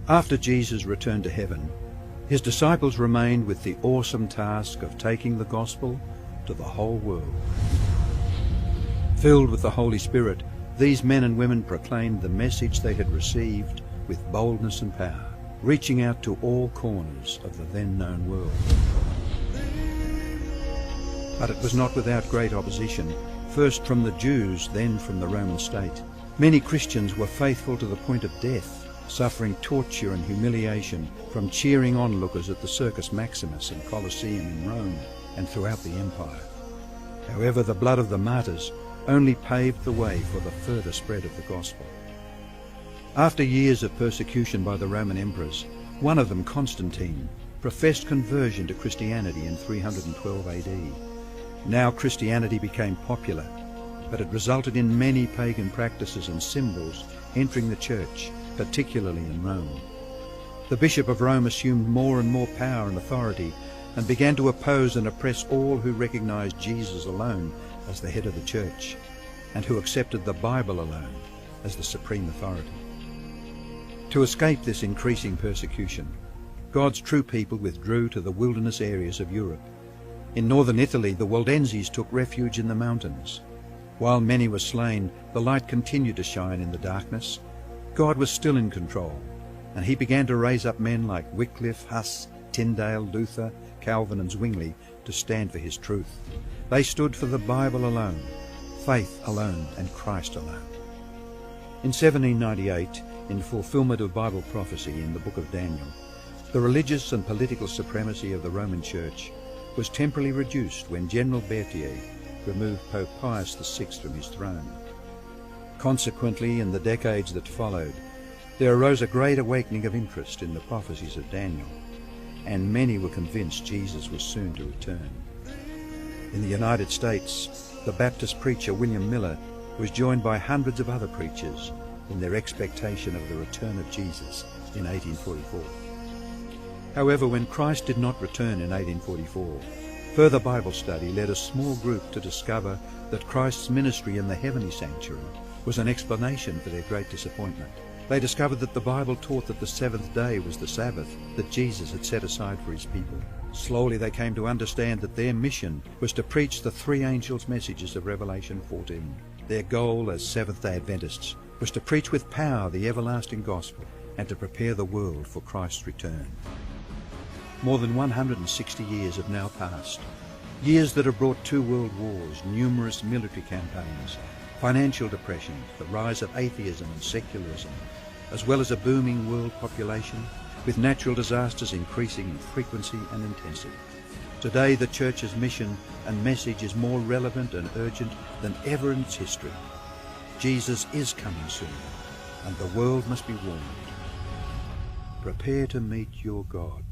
After Jesus returned to heaven, his disciples remained with the awesome task of taking the gospel to the whole world. Filled with the Holy Spirit, these men and women proclaimed the message they had received with boldness and power, reaching out to all corners of the then known world. But it was not without great opposition, first from the Jews, then from the Roman state. Many Christians were faithful to the point of death, suffering torture and humiliation from cheering onlookers at the Circus Maximus and Colosseum in Rome and throughout the empire. However, the blood of the martyrs only paved the way for the further spread of the gospel. After years of persecution by the Roman emperors, one of them, Constantine, professed conversion to Christianity in 312 AD. Now Christianity became popular, but it resulted in many pagan practices and symbols entering the church, particularly in Rome. The Bishop of Rome assumed more and more power and authority and began to oppose and oppress all who recognized Jesus alone as the head of the church and who accepted the Bible alone as the supreme authority. To escape this increasing persecution, God's true people withdrew to the wilderness areas of Europe. In northern Italy, the Waldenses took refuge in the mountains. While many were slain, the light continued to shine in the darkness. God was still in control, and he began to raise up men like Wycliffe, Huss, Tyndale, Luther, Calvin and Zwingli to stand for his truth. They stood for the Bible alone, faith alone and Christ alone. In 1798, in fulfillment of Bible prophecy in the book of Daniel, the religious and political supremacy of the Roman Church was temporarily reduced when General Berthier removed Pope Pius VI from his throne. Consequently, in the decades that followed, there arose a great awakening of interest in the prophecies of Daniel, and many were convinced Jesus was soon to return. In the United States, the Baptist preacher William Miller was joined by hundreds of other preachers in their expectation of the return of Jesus in 1844. However, when Christ did not return in 1844, further Bible study led a small group to discover that Christ's ministry in the heavenly sanctuary was an explanation for their great disappointment. They discovered that the Bible taught that the seventh day was the Sabbath that Jesus had set aside for his people. Slowly they came to understand that their mission was to preach the three angels' messages of Revelation 14. Their goal as Seventh-day Adventists was to preach with power the everlasting gospel and to prepare the world for Christ's return. More than 160 years have now passed, years that have brought 2 world wars, numerous military campaigns, financial depression, the rise of atheism and secularism, as well as a booming world population, with natural disasters increasing in frequency and intensity. Today, the Church's mission and message is more relevant and urgent than ever in its history. Jesus is coming soon, and the world must be warned. Prepare to meet your God.